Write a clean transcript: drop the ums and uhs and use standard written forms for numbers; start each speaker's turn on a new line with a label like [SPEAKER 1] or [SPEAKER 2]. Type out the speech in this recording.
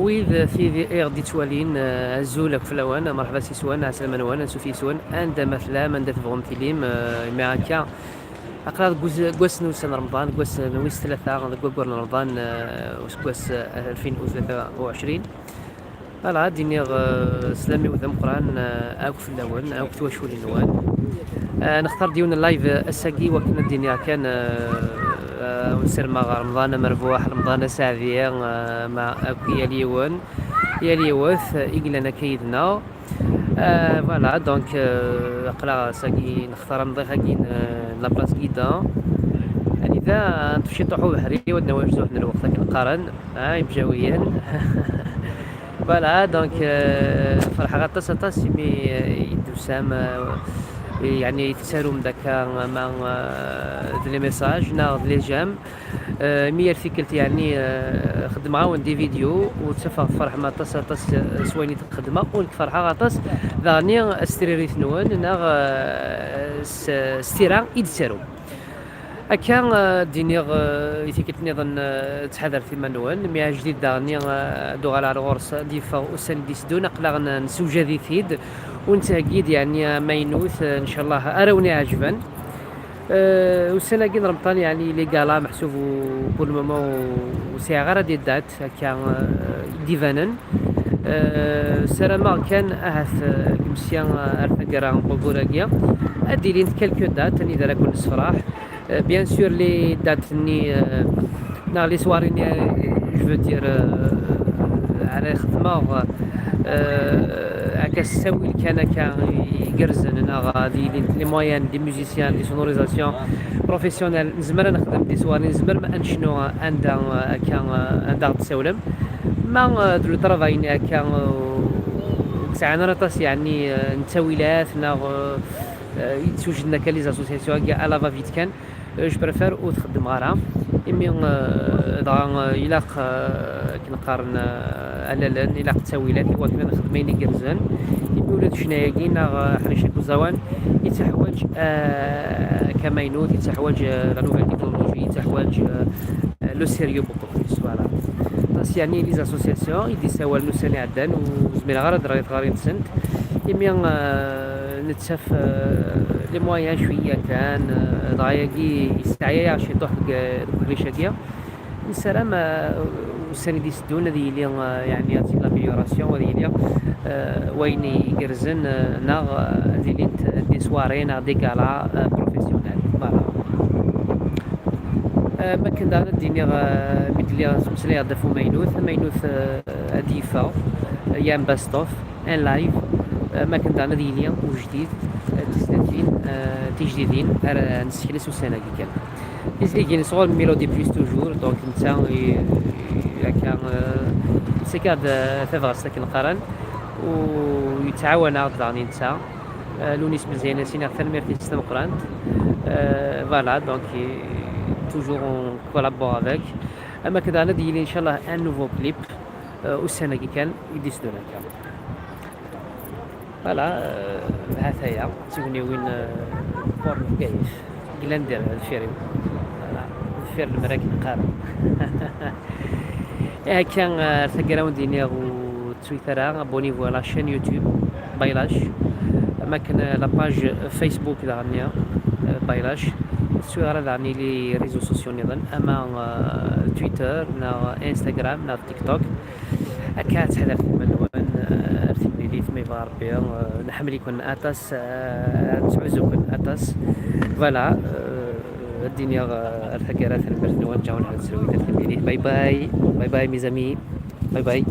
[SPEAKER 1] ويذ في ايغ دي توالين زولك في الاوان مرحبا سي سوان عسلامة نوان سوفي سوان عند مثلا من دات فغم تيليم ما هكا اقرا كواس نوسان رمضان كواس نويس ثلاثة كوكور رمضان كواس 2023 فوالا دينيغ سلامي وذم قران اوك في الاوان اوك تواشولي نوان نختار ديون اللايف الساقي وكنا الدنيا كان ونسير مع رمضان مربوح رمضان ساعدية مع يا ليون يا ليوث إقلنا كيدنا فوالا دونك أقلا ساقي نختار مضيخة كين لابلاس كيدا يعني إذا نمشي نطوحو بحري ودنا واجدو حنا الوقت كنقارن يبجاويا فوالا دونك فرحة غطاس طاس مي يدوسام يعني يتساروا من داك مع لي ميساج ناخذ لي جام مي ارتيكلت يعني خدمه عاون دي فيديو وتسفى فرح ما تص سويني تخدمه والفرحه غطاس ذاني استريريت نوان ناغ ستيران يتساروا هكا دينيغ يتيكت نظن تحذر في منوان مي جديد داني دو على الغرس ديفا وسن ديسدو نقلا نسوجا ذي ثيد ونتاكيد يعني ماينوث ان شاء الله اروني عجبا والسنه كي رمضان يعني لي كالا محسوب بول مومون وسي غير دي دات هكا ديفانن سلامة كان اهث كمسيان ارثقرا بوغوراكيا ادي لين كالكو دات اني دارا كل صفراح بيان سور لي دات ني نا لي سواري ني جو فو دير على خدمه هكا السوي كان يقرزن انا غادي لي مويان دي ميوزيسيان دي سونوريزاسيون بروفيسيونيل نزمر نخدم دي سواري نزمر ما نشنو عندها هكا عندها تسولم ما دو طرافاي هكا ساعه رطاس يعني نتاويلات نا يتوجدنا كان لي زاسوسياسيون كاع لا فا فيت كان جو بريفير او تخدم غارها ايمي دغا الى كي نقارن الالا الى التاويلات وكنا نخدمين يقرزن يمي ولاد شناياكينا حريشه كوزاوان يتحوج كما ينوض يتحوج لا نوفيل تكنولوجي يتحوج لو سيريو بوكو بليس فوالا بس يعني لي زاسوسياسيون يدي سوا نوساني عدان وزميل غير دراري صغارين سنت يمي نتسف لي مويان شويه كان دغياكي يستعيا شي طوح الكليشاكيه السلام والسنه دي سدون هذه اللي يعني هذه لاميليوراسيون وهذه اللي وين يقرزن ناغ هذه دي سواري ناغ دي كالا بروفيسيونيل فوالا ما كان دانا ديني مدلي مسلي ضفو ماينوث اديفا يام باستوف ان لايف ما كان دانا دينيا وجديد تجديدين نسحلس السنه كي كان يزيد صغار ميلودي بليس توجور دونك نتا هكا سيكاد ثفاس لكن قرن ويتعاون داني نتا لونيس مزيان سينا اكثر ميرتي سيستم قران فوالا دونك توجور اون كولابور افيك اما كذا ندير ان شاء الله ان نوفو كليب والسنه كي كان يديسدونا كان فوالا هذا هي توني وين فورم كيف قلنا ندير الفيرم فوالا الفير المراكب قارن كان ثقراون دينيغ وتويتر ابونيفو على شين يوتيوب بايلاش اما كان لاباج فيسبوك دانيا بايلاش سوغرا داني لي ريزو سوسيو نظن اما تويتر نا انستغرام نا تيك توك هكا تحضر في المنوان ارتبني لي في ميفا ربي نحمل يكون اتاس تعوزو كون اتاس فوالا الدنيا الفقرات المرنوان جاون على السلوية باي باي باي باي ميزامي باي باي